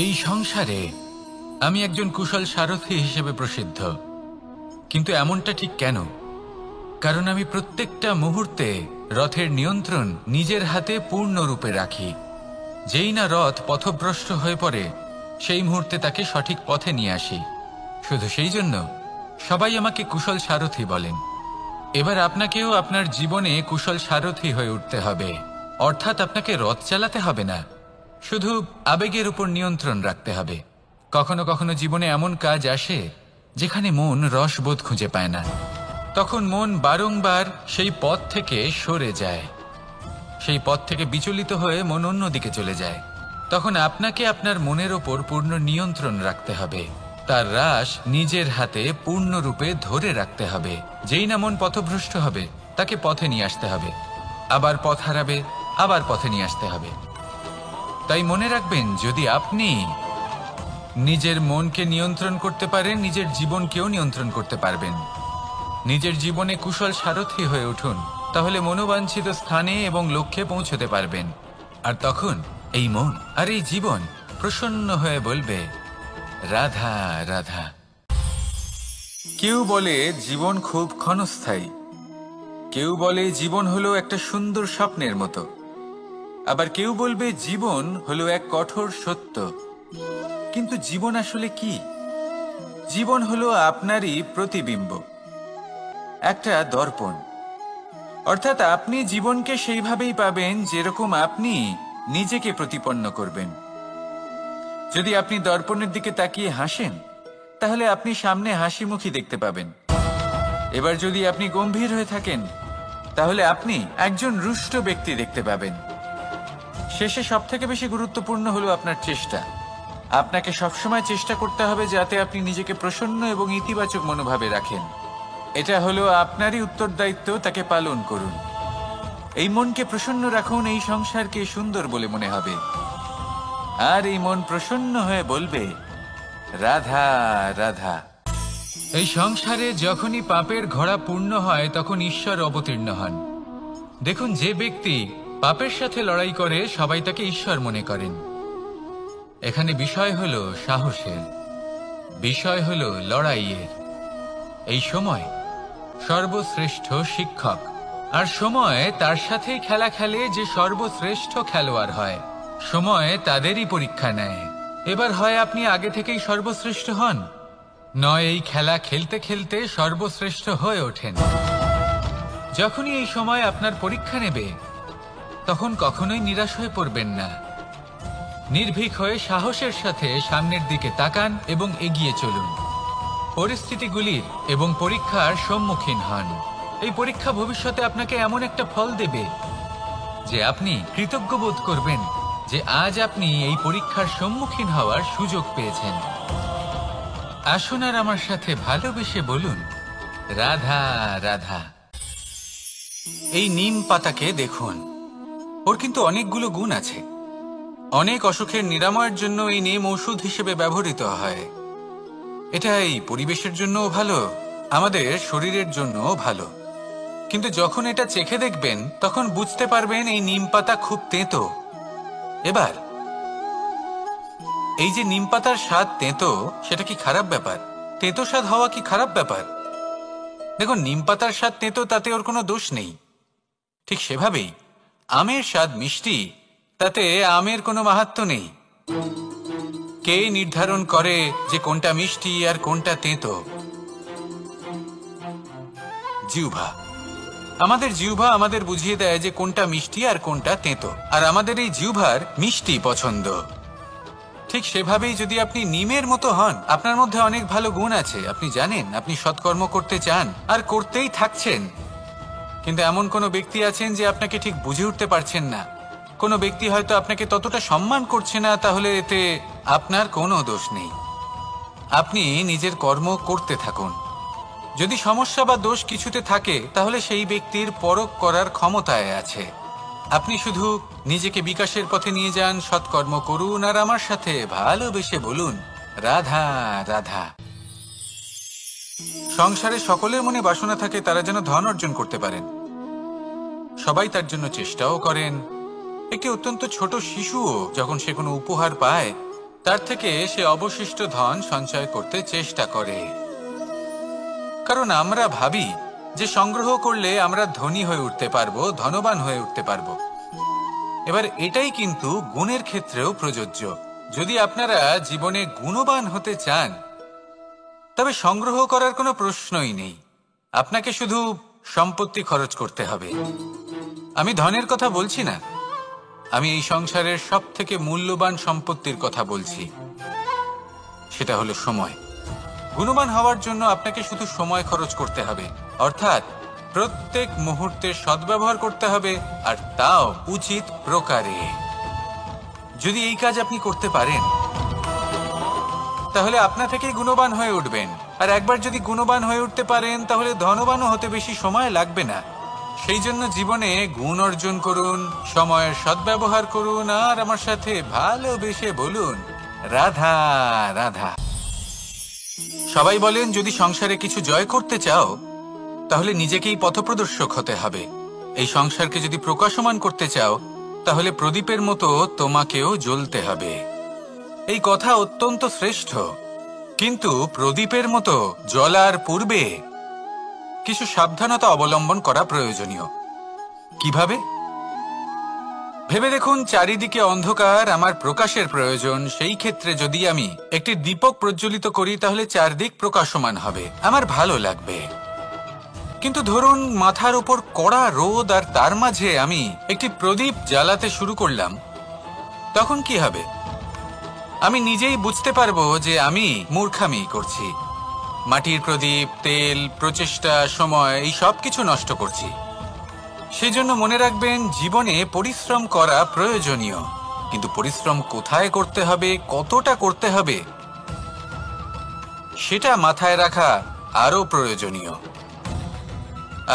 এই সংসারে আমি একজন কুশল সারথি হিসেবে প্রসিদ্ধ, কিন্তু এমনটা ঠিক কেন? কারণ আমি প্রত্যেকটা মুহূর্তে রথের নিয়ন্ত্রণ নিজের হাতে পূর্ণরূপে রাখি। যেই না রথ পথভ্রষ্ট হয়ে পড়ে, সেই মুহূর্তে তাকে সঠিক পথে নিয়ে আসি। শুধু সেই জন্য সবাই আমাকে কুশল সারথি বলেন। এবার আপনাকেও আপনার জীবনে কুশল সারথি হয়ে উঠতে হবে, অর্থাৎ আপনাকে রথ চালাতে হবে না, শুধু আবেগের উপর নিয়ন্ত্রণ রাখতে হবে। কখনো কখনো জীবনে এমন কাজ আসে যেখানে মন রসবোধ খুঁজে পায় না, তখন মন বারংবার সেই পথ থেকে সরে যায়, সেই পথ থেকে বিচলিত হয়ে মন অন্যদিকে চলে যায়। তখন আপনাকে আপনার মনের ওপর পূর্ণ নিয়ন্ত্রণ রাখতে হবে, তার রাশ নিজের হাতে পূর্ণরূপে ধরে রাখতে হবে। যেই না মন পথভ্রষ্ট হবে, তাকে পথে নিয়ে আসতে হবে, আবার পথ হারাবে, আবার পথে নিয়ে আসতে হবে। তাই মনে রাখবেন, যদি আপনি নিজের মনকে নিয়ন্ত্রণ করতে পারেন, নিজের জীবনকেও নিয়ন্ত্রণ করতে পারবেন। নিজের জীবনে কুশল সারথি হয়ে উঠুন, তাহলে মনোবাঞ্ছিত স্থানে এবং লক্ষ্যে পৌঁছতে পারবেন। আর তখন এই মন আর এই জীবন প্রসন্ন হয়ে বলবে, রাধা রাধা। কেউ বলে জীবন খুব ক্ষণস্থায়ী, কেউ বলে জীবন হলো একটা সুন্দর স্বপ্নের মতো, আবার কেউ বলবে জীবন হলো এক কঠোর সত্য। কিন্তু জীবন আসলে কি? জীবন হলো আপনারই প্রতিবিম্ব, একটা দর্পণ। অর্থাৎ আপনি জীবনকে সেইভাবেই পাবেন যেরকম আপনি নিজেকে প্রতিপন্ন করবেন। যদি আপনি দর্পণের দিকে তাকিয়ে হাসেন, তাহলে আপনি সামনে হাসি মুখী দেখতে পাবেন। এবার যদি আপনি গম্ভীর হয়ে থাকেন, তাহলে আপনি একজন রুষ্ট ব্যক্তি দেখতে পাবেন। শেষে সবথেকে বেশি গুরুত্বপূর্ণ হলো আপনার চেষ্টা। আপনাকে সবসময় চেষ্টা করতে হবে যাতে আপনি নিজেকে প্রসন্ন এবং ইতিবাচক মনোভাবে রাখেন। এটা হলো আপনারই উত্তরদায়িত্ব, তাকে পালন করুন। এই মনকে প্রসন্ন রাখুন, এই সংসারকে সুন্দর বলে মনে হবে। আর এই মন প্রসন্ন হয়ে বলবে, রাধা রাধা। এই সংসারে যখনই পাপের ঘোড়া পূর্ণ হয়, তখন ঈশ্বর অবতীর্ণ হন। দেখুন, যে ব্যক্তি পাপের সাথে লড়াই করে, সবাই তাকে ঈশ্বর মনে করেন। এখানে বিষয় হলো সাহসের, বিষয় হলো লড়াইয়ের। এই সময় সর্বশ্রেষ্ঠ শিক্ষক, আর সময় তার সাথে খেলা খেলে যে সর্বশ্রেষ্ঠ খেলোয়াড় হয়। সময় তাদেরই পরীক্ষা নেয়। এবার হয় আপনি আগে থেকেই সর্বশ্রেষ্ঠ হন, নয় এই খেলা খেলতে খেলতে সর্বশ্রেষ্ঠ হয়ে ওঠেন। যখনই এই সময় আপনার পরীক্ষা নেবে, তখন কখনোই নিরাশ হয়ে পড়বেন না। নির্ভীক হয়ে সাহসের সাথে সামনের দিকে তাকান এবং এগিয়ে চলুন। পরিস্থিতিগুলির এবং পরীক্ষার সম্মুখীন হন। এই পরীক্ষা ভবিষ্যতে আপনাকে এমন একটা ফল দেবে যে আপনি কৃতজ্ঞ বোধ করবেন যে আজ আপনি এই পরীক্ষার সম্মুখীন হওয়ার সুযোগ পেয়েছেন। আসুন আর আমার সাথে ভালোবেসে বলুন, রাধা রাধা। এই নিম পাতাকে দেখুন, ওর কিন্তু অনেকগুলো গুণ আছে। অনেক অসুখের নিরাময়ের জন্য এই নিম ওষুধ হিসেবে ব্যবহৃত হয়। এটা এই পরিবেশের জন্যও ভালো, আমাদের শরীরের জন্যও ভালো। কিন্তু যখন এটা চেখে দেখবেন, তখন বুঝতে পারবেন এই নিম পাতা খুব তেঁতো। এবার এই যে নিম পাতার স্বাদ তেঁতো, সেটা কি খারাপ ব্যাপার? তেঁতো স্বাদ হওয়া কি খারাপ ব্যাপার? দেখুন, নিম পাতার স্বাদ তেঁতো, তাতে ওর কোনো দোষ নেই। ঠিক সেভাবেই আমের স্বাদ মিষ্টি, তাতে আমের কোনো মাহাত্ম্য নেই। কে নির্ধারণ করে যে কোনটা মিষ্টি আর কোনটা তেঁতো? জিহ্বা। আমাদের জিহ্বা আমাদের বুঝিয়ে দেয় যে কোনটা মিষ্টি আর কোনটা তেঁতো, আর আমাদের এই জিহ্বার মিষ্টি পছন্দ। ঠিক সেভাবেই যদি আপনি নিমের মতো হন, আপনার মধ্যে অনেক ভালো গুণ আছে, আপনি জানেন, আপনি সৎকর্ম করতে চান আর করতেই থাকছেন, কিন্তু এমন কোনো ব্যক্তি আছেন যে আপনাকে ঠিক বুঝে উঠতে পারছেন না। কোনো ব্যক্তি হয়তো আপনাকে ততটা সম্মান করছে না, তাহলে এতে আপনার কোনো দোষ নেই। আপনি নিজের কর্ম করতে থাকুন। যদি সমস্যা বা দোষ কিছুতে থাকে, তাহলে সেই ব্যক্তির পরখ করার ক্ষমতায় আছে। আপনি শুধু নিজেকে বিকাশের পথে নিয়ে যান, সৎকর্ম করুন, আর আমার সাথে ভালোবেসে বলুন, রাধা রাধা। সংসারে সকলের মনে বাসনা থাকে তারা যেন ধন অর্জন করতে পারেন। সবাই তার জন্য চেষ্টাও করেন। একটি অত্যন্ত ছোট শিশুও যখন সে কোনো উপহার পায়, তার থেকে সে অবশিষ্ট ধন সঞ্চয় করতে চেষ্টা করে। কারণ আমরা ভাবি যে সংগ্রহ করলে আমরা ধনী হয়ে উঠতে পারবো, ধনবান হয়ে উঠতে পারবো। এবার এটাই কিন্তু গুণের ক্ষেত্রেও প্রযোজ্য। যদি আপনারা জীবনে গুণবান হতে চান তবে সংগ্রহ করার কোনো প্রশ্নই নেই। আপনাকে শুধু সম্পত্তি খরচ করতে হবে। আমি ধনের কথা বলছি না, আমি এই সংসারের সব থেকে মূল্যবান সম্পত্তির কথা বলছি, সেটা হলো সময়। গুণবান হওয়ার জন্য আপনাকে শুধু সময় খরচ করতে হবে, অর্থাৎ প্রত্যেক মুহূর্তের সদ্ব্যবহার করতে হবে, আর তাও উচিত প্রকারে। যদি এই কাজ আপনি করতে পারেন তাহলে আপনা থেকেই গুণবান হয়ে উঠবেন। আর একবার যদি গুণবান হয়ে উঠতে পারেন তাহলে ধনবানও হতে বেশি সময় লাগবে না। সেই জন্য জীবনে গুণ অর্জন করুন, সময়ের সদ্ব্যবহার করুন, আর আমার সাথে ভালোবেসে বলুন রাধা রাধা। সবাই বলেন যদি সংসারে কিছু জয় করতে চাও তাহলে নিজেকেই পথপ্রদর্শক হতে হবে। এই সংসারকে যদি প্রকাশমান করতে চাও তাহলে প্রদীপের মতো তোমাকেও জ্বলতে হবে। এই কথা অত্যন্ত শ্রেষ্ঠ, কিন্তু প্রদীপের মতো জ্বলার পূর্বে কিছু সাবধানতা অবলম্বন করা প্রয়োজনীয়। কিভাবে? ভেবে দেখুন, চারিদিকে অন্ধকার, আমার প্রকাশের প্রয়োজন। সেই ক্ষেত্রে যদি আমি একটি দীপক প্রজ্বলিত করি তাহলে চারদিক প্রকাশমান হবে, আমার ভালো লাগবে। কিন্তু ধরুন মাথার উপর কড়া রোদ আর তার মাঝে আমি একটি প্রদীপ জ্বালাতে শুরু করলাম, তখন কি হবে? আমি নিজেই বুঝতে পারবো যে আমি মূর্খামি করছি। মাটির প্রদীপ, তেল, প্রচেষ্টা, সময়, এই সব কিছু নষ্ট করছি। সেই জন্য মনে রাখবেন, জীবনে পরিশ্রম করা প্রয়োজনীয়, কিন্তু পরিশ্রম কোথায় করতে হবে, কতটা করতে হবে, সেটা মাথায় রাখা আরো প্রয়োজনীয়।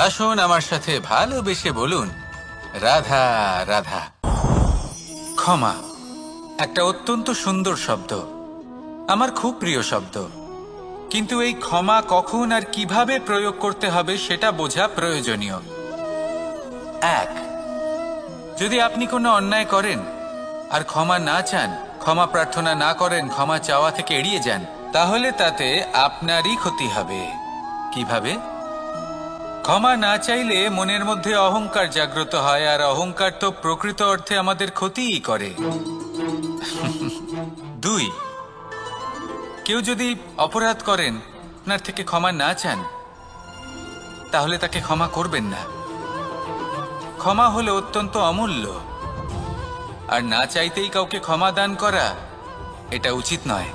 আসুন আমার সাথে ভালোবেসে বলুন রাধা রাধা। ক্ষমা একটা অত্যন্ত সুন্দর শব্দ, আমার খুব প্রিয় শব্দ, কিন্তু এই ক্ষমা কখন আর কিভাবে প্রয়োগ করতে হবে সেটা বোঝা প্রয়োজনীয়। এক, যদি আপনি কোনো অন্যায় করেন আর ক্ষমা না চান, ক্ষমা প্রার্থনা না করেন, ক্ষমা চাওয়া থেকে এড়িয়ে যান, তাহলে তাতে আপনারই ক্ষতি হবে। কিভাবে? ক্ষমা না চাইলে মনের মধ্যে অহংকার জাগ্রত হয়, আর অহংকার তো প্রকৃত অর্থে আমাদের ক্ষতিই করে। দুই, কেউ যদি অপরাধ করেন, আপনার থেকে ক্ষমা না চান, তাহলে তাকে ক্ষমা করবেন না। ক্ষমা হলো অত্যন্ত অমূল্য, আর না চাইতেই কাউকে ক্ষমা দান করা এটা উচিত নয়।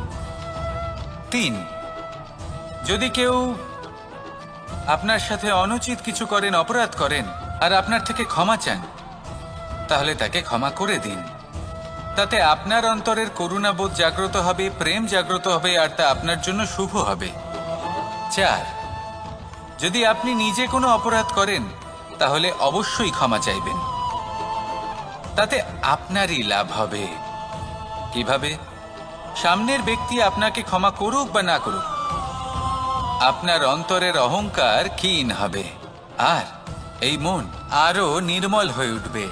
তিন, যদি কেউ আপনার সাথে অনুচিত কিছু করেন, অপরাধ করেন, আর আপনার থেকে ক্ষমা চান, তাহলে তাকে ক্ষমা করে দিন। তাতে আপনার অন্তরের করুণাবোধ জাগ্রত হবে, প্রেম জাগ্রত হবে, আর তা আপনার জন্য শুভ হবে। চার, যদি আপনি নিজে কোনো অপরাধ করেন তাহলে অবশ্যই ক্ষমা চাইবেন, তাতে আপনারই লাভ হবে। কিভাবে? সামনের ব্যক্তি আপনাকে ক্ষমা করুক বা না করুক, আপনার অন্তরের অহংকার ক্ষীণ হবে, আর এই মন আরো নির্মল হয়ে উঠবে।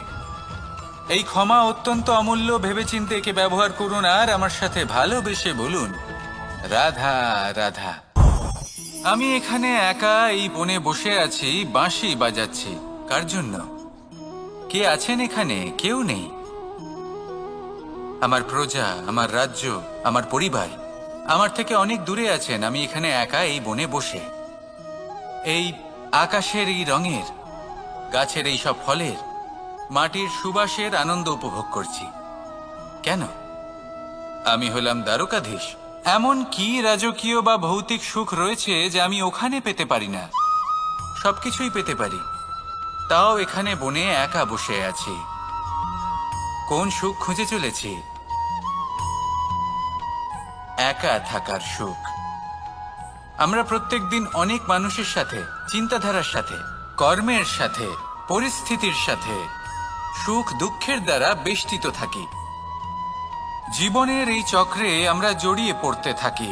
এই ক্ষমা অত্যন্ত অমূল্য, ভেবেচিন্তে একে ব্যবহার করুন, আর আমার সাথে ভালোবেসে বলুন রাধা রাধা। আমি এখানে একা এই বনে বসে আছি, বাঁশি বাজাচ্ছি। কার জন্য? কে আছেন এখানে? কেউ নেই। আমার প্রজা, আমার রাজ্য, আমার পরিবার আমার থেকে অনেক দূরে আছেন। আমি এখানে একা এই বনে বসে এই আকাশের এই রঙের, গাছের এই সব ফলের, মাটির সুবাসের আনন্দ উপভোগ করছি। কেন? আমি হলাম দ্বারকাধীশ। এমন কি রাজকীয় বা ভৌতিক সুখ রয়েছে যে আমি ওখানে পেতে পারি না? সবকিছুই পেতে পারি, তাও এখানে বনে একা বসে আছি। কোন সুখ খুঁজে চলেছি? একা থাকার সুখ। আমরা প্রত্যেকদিন অনেক মানুষের সাথে, চিন্তাধারার সাথে, কর্মের সাথে, পরিস্থিতির সাথে, সুখ দুঃখের দ্বারা বেষ্টিত থাকি। জীবনের এই চক্রে আমরা জড়িয়ে পড়তে থাকি।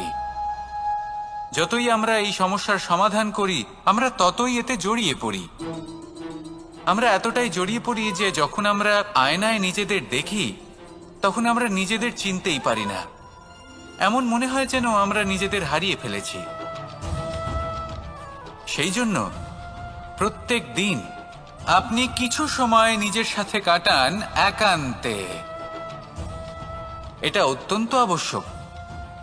যতই আমরা এই সমস্যার সমাধান করি, আমরা ততই এতে জড়িয়ে পড়ি। আমরা এতটাই জড়িয়ে পড়ি যে যখন আমরা আয়নায় নিজেদের দেখি তখন আমরা নিজেদের চিনতেই পারি না। এমন মনে হয় যেন আমরা নিজেদের হারিয়ে ফেলেছি। সেই জন্য প্রত্যেক দিন আপনি কিছু সময় নিজের সাথে কাটান একান্তে। এটা অত্যন্ত আবশ্যক।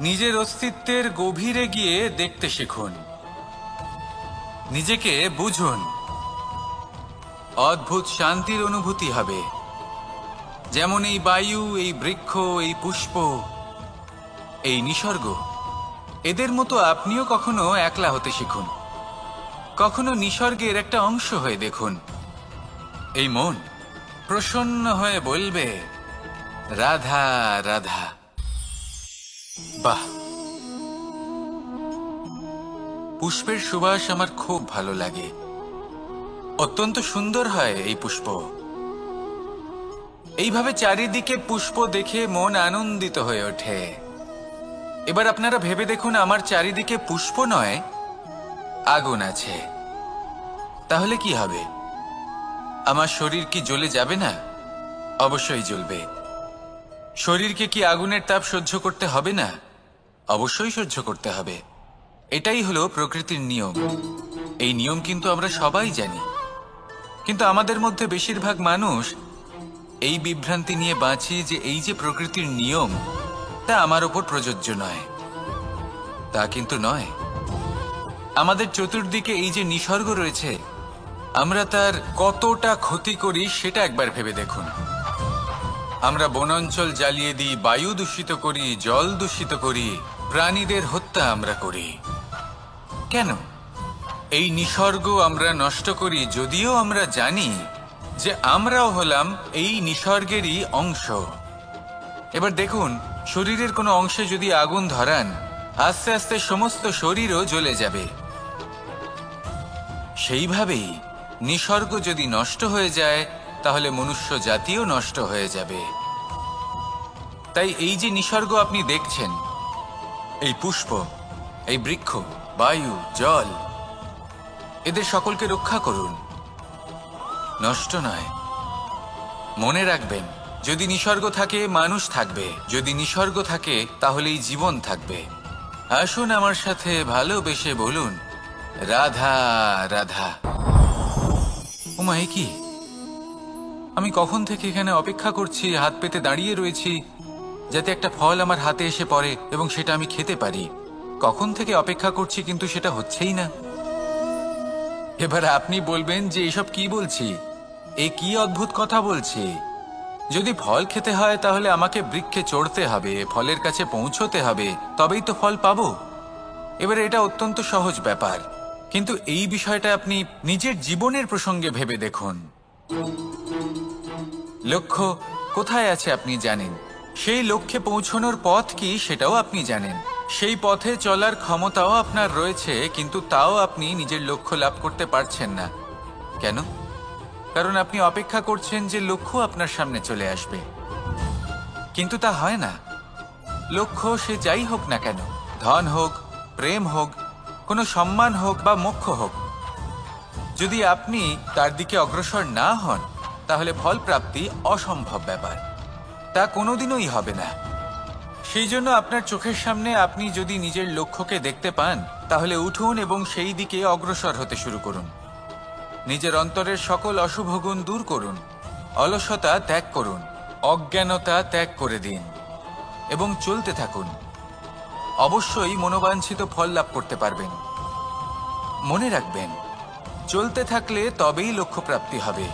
নিজের অস্তিত্বের গভীরে গিয়ে দেখতে শিখুন, নিজেকে বুঝুন। অদ্ভুত শান্তির অনুভূতি হবে। যেমন এই বায়ু, এই বৃক্ষ, এই পুষ্প, এই নিসর্গ, এদের মতো আপনিও কখনো একলা হতে শিখুন। কখনো নিসর্গের একটা অংশ হয়ে দেখুন। এই মন প্রসন্ন হয়ে বলবে, রাধা রাধা। বাহ, পুষ্পের সুবাস আমার খুব ভালো লাগে। অত্যন্ত সুন্দর হয় এই পুষ্প। এইভাবে চারিদিকে পুষ্প দেখে মন আনন্দিত হয়ে ওঠে। এবার আপনারা ভেবে দেখুন, আমার চারিদিকে পুষ্প নয়, আগুন আছে। তাহলে কি হবে? আমার শরীর কি জ্বলে যাবে না? অবশ্যই জ্বলবে। শরীরকে কি আগুনের তাপ সহ্য করতে হবে না? অবশ্যই সহ্য করতে হবে। এটাই হলো প্রকৃতির নিয়ম। এই নিয়ম কিন্তু আমরা সবাই জানি, কিন্তু আমাদের মধ্যে বেশিরভাগ মানুষ এই বিভ্রান্তি নিয়ে বাঁচি যে এই যে প্রকৃতির নিয়ম, তা আমার ওপর প্রযোজ্য নয়। তা কিন্তু নয়। আমাদের চতুর্দিকে এই যে নিসর্গ রয়েছে, আমরা তার কতটা ক্ষতি করি সেটা একবার ভেবে দেখুন। আমরা বনাঞ্চল জ্বালিয়ে দিই, বায়ু দূষিত করি, জল দূষিত করি, প্রাণীদের হত্যা আমরা করি। কেন? এই নিসর্গ আমরা নষ্ট করি, যদিও আমরা জানি যে আমরাও হলাম এই নিসর্গেরই অংশ। এবার দেখুন, শরীরের কোনো অংশে যদি আগুন ধরান, আস্তে আস্তে সমস্ত শরীরও জ্বলে যাবে। সেইভাবেই নিসর্গ যদি নষ্ট হয়ে যায়, তাহলে মনুষ্য জাতিও নষ্ট হয়ে যাবে। তাই এই যে নিসর্গ আপনি দেখছেন, এই পুষ্প, এই বৃক্ষ, বায়ু, জল, এদের সকলকে রক্ষা করুন, নষ্ট নয়। মনে রাখবেন, যদি নিসর্গ থাকে মানুষ থাকবে, যদি নিসর্গ থাকে তাহলেই জীবন থাকবে। আসুন আমার সাথে ভালোবেসে বলুন, রাধা রাধা। ওমা, এ কি? আমি কখন থেকে এখানে অপেক্ষা করছি, হাত পেতে দাঁড়িয়ে রয়েছি যাতে একটা ফল আমার হাতে এসে পড়ে এবং সেটা আমি খেতে পারি। কখন থেকে অপেক্ষা করছি, কিন্তু সেটা হচ্ছেই না। এবার আপনি বলবেন যে এসব কি বলছি, এ কি অদ্ভুত কথা বলছি। যদি ফল খেতে হয় তাহলে আমাকে বৃক্ষে চড়তে হবে, ফলের কাছে পৌঁছতে হবে, তবেই তো ফল পাবো। এবারে এটা অত্যন্ত সহজ ব্যাপার, কিন্তু এই বিষয়টা আপনি নিজের জীবনের প্রসঙ্গে ভেবে দেখুন। লক্ষ্য কোথায় আছে আপনি জানেন, সেই লক্ষ্যে পৌঁছানোর পথ কি সেটাও আপনি জানেন, সেই পথে চলার ক্ষমতাও আপনার রয়েছে, কিন্তু তাও আপনি নিজের লক্ষ্য লাভ করতে পারছেন না। কেন? কারণ আপনি অপেক্ষা করছেন যে লক্ষ্য আপনার সামনে চলে আসবে, কিন্তু তা হয় না। লক্ষ্য সে যাই হোক না কেন, ধন হোক, প্রেম হোক, কোনো সম্মান হোক বা মোক্ষ হোক, যদি আপনি তার দিকে অগ্রসর না হন, তাহলে ফল প্রাপ্তি অসম্ভব ব্যাপার। তা কোনোদিনই হবে না। সেই জন্য আপনার চোখের সামনে আপনি যদি নিজের লক্ষ্যকে দেখতে পান, তাহলে উঠুন এবং সেই দিকে অগ্রসর হতে শুরু করুন। নিজের অন্তরের সকল অশুভ গুণ দূর করুন, অলসতা ত্যাগ করুন, অজ্ঞানতা ত্যাগ করে দিন এবং চলতে থাকুন। অবশ্যই মনোবাঞ্ছিত ফল লাভ করতে পারবেন। মনে রাখবেন, চলতে থাকলে তবেই লক্ষ্য প্রাপ্তি হবে।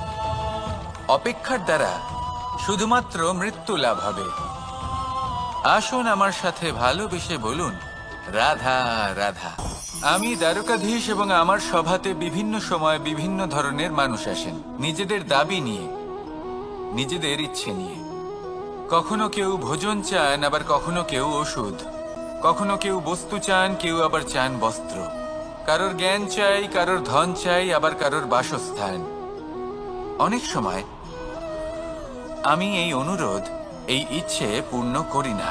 অপেক্ষার দ্বারা শুধুমাত্র মৃত্যু লাভ হবে। আসুন আমার সাথে ভালোবেসে বলুন, রাধা রাধা। আমি দ্বারকাধীশ এবং আমার সভাতে বিভিন্ন সময় বিভিন্ন ধরনের মানুষ আসেন, নিজেদের দাবি নিয়ে, নিজেদের ইচ্ছে নিয়ে। কখনো কেউ ভোজন চান, আবার কখনো কেউ ওষুধ, কখনো কেউ বস্তু চান, কেউ আবার চান বস্ত্র। কারোর জ্ঞান চাই, কারোর ধন চাই, আবার কারোর বাসস্থান। অনেক সময় আমি এই অনুরোধ, এই ইচ্ছে পূর্ণ করি না।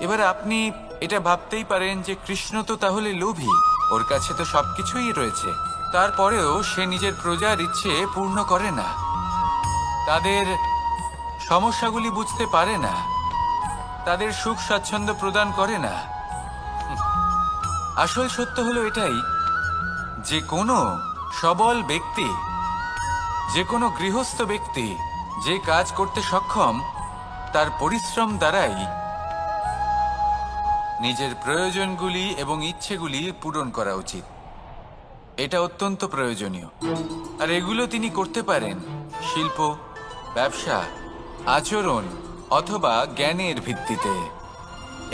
এবার আপনি এটা ভাবতেই পারেন যে কৃষ্ণ তো তাহলে লোভী, ওর কাছে তো সবকিছুই রয়েছে, তারপরেও সে নিজের প্রজার ইচ্ছে পূর্ণ করে না, তাদের সমস্যাগুলি বুঝতে পারে না। তাদের সুখ স্বাচ্ছন্দ্য প্রদান করে না। আসল সত্য হলো এটাই যে কোনো সবল ব্যক্তি, যে কোনো গৃহস্থ ব্যক্তি যে কাজ করতে সক্ষম, তার পরিশ্রম দ্বারাই নিজের প্রয়োজনগুলি এবং ইচ্ছেগুলি পূরণ করা উচিত। এটা অত্যন্ত প্রয়োজনীয়। আর এগুলো তিনি করতে পারেন শিল্প, ব্যবসা, আচরণ অথবা জ্ঞানের ভিত্তিতে।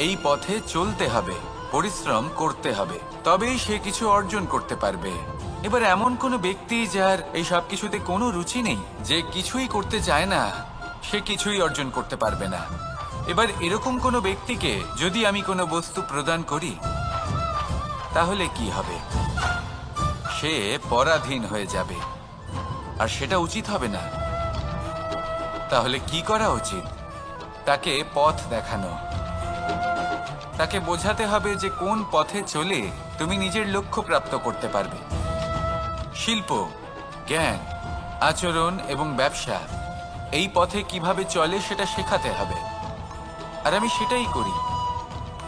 এই পথে চলতে হবে, পরিশ্রম করতে হবে, তবেই সে কিছু অর্জন করতে পারবে। এবার এমন কোনো ব্যক্তি যার এই সব কিছুতে কোনো রুচি নেই, যে কিছুই করতে চায় না, সে কিছুই অর্জন করতে পারবে না। এবার এরকম কোনো ব্যক্তিকে যদি আমি কোনো বস্তু প্রদান করি, তাহলে কি হবে? সে পরাধীন হয়ে যাবে, আর সেটা উচিত হবে না। তাহলে কি করা উচিত? তাকে পথ দেখানো, তাকে বোঝাতে হবে যে কোন পথে চলে তুমি নিজের লক্ষ্য প্রাপ্ত করতে পারবে। শিল্প, জ্ঞান, আচরণ এবং ব্যবসা এই পথে কিভাবে চলে সেটা শেখাতে হবে। আর আমি সেটাই করি।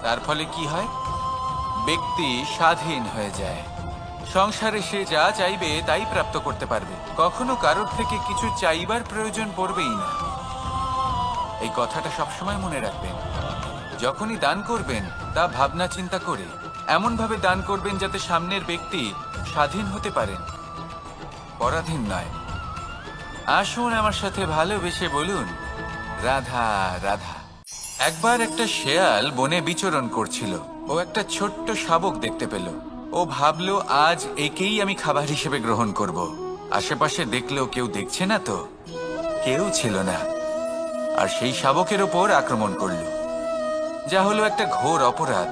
তার ফলে কি হয়? ব্যক্তি স্বাধীন হয়ে যায়। সংসারে সে যা চাইবে তাই প্রাপ্ত করতে পারবে, কখনো কারোর থেকে কিছু চাইবার প্রয়োজন পড়বেই না। এই কথাটা সবসময় মনে রাখবেন। যখনই দান করবেন তা ভাবনা চিন্তা করে এমন ভাবে দান করবেন যাতে সামনের ব্যক্তি স্বাধীন হতে পারেন, পরাধীন নয়। আসুন আমার সাথে ভালোবেসে বলুন, রাধা রাধা। একবার একটা শেয়াল বনে বিচরণ করছিল। ও একটা ছোট্ট শাবক দেখতে পেল। ও ভাবলো, আজ একেই আমি খাবার হিসেবে গ্রহণ করব। আশেপাশে দেখলো কেউ দেখছে না তো, কেউ ছিল না। আর সেই শাবকের ওপর আক্রমণ করলো, যা হলো একটা ঘোর অপরাধ।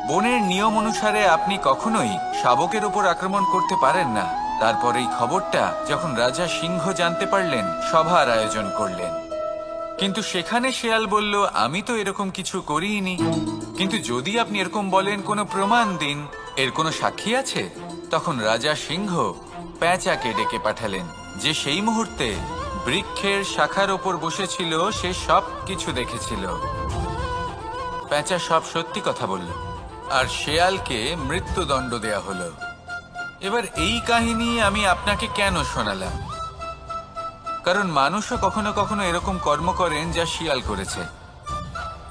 বনের নিয়ম অনুসারে আপনি কখনোই শাবকের ওপর আক্রমণ করতে পারেন না। তারপর এই খবরটা যখন রাজা সিংহ জানতে পারলেন, সভার আয়োজন করলেন। কিন্তু সেখানে শেয়াল বলল, আমি তো এরকম কিছু করিনি। কিন্তু যদি আপনি এরকম বলেন, কোনো প্রমাণ দিন, এর কোনো সাক্ষী আছে? তখন রাজা সিংহ পেঁচাকে ডেকে পাঠালেন, যে সেই মুহূর্তে বৃক্ষের শাখার ওপর বসেছিল। সে সব কিছু দেখেছিল। পেঁচা সব সত্যি কথা বলল, আর শেয়ালকে মৃত্যুদণ্ড দেয়া হলো। এবার এই কাহিনী আমি আপনাকে কেন শোনালাম? কারণ মানুষও কখনো কখনো এরকম কর্ম করেন যা শিয়াল করেছে।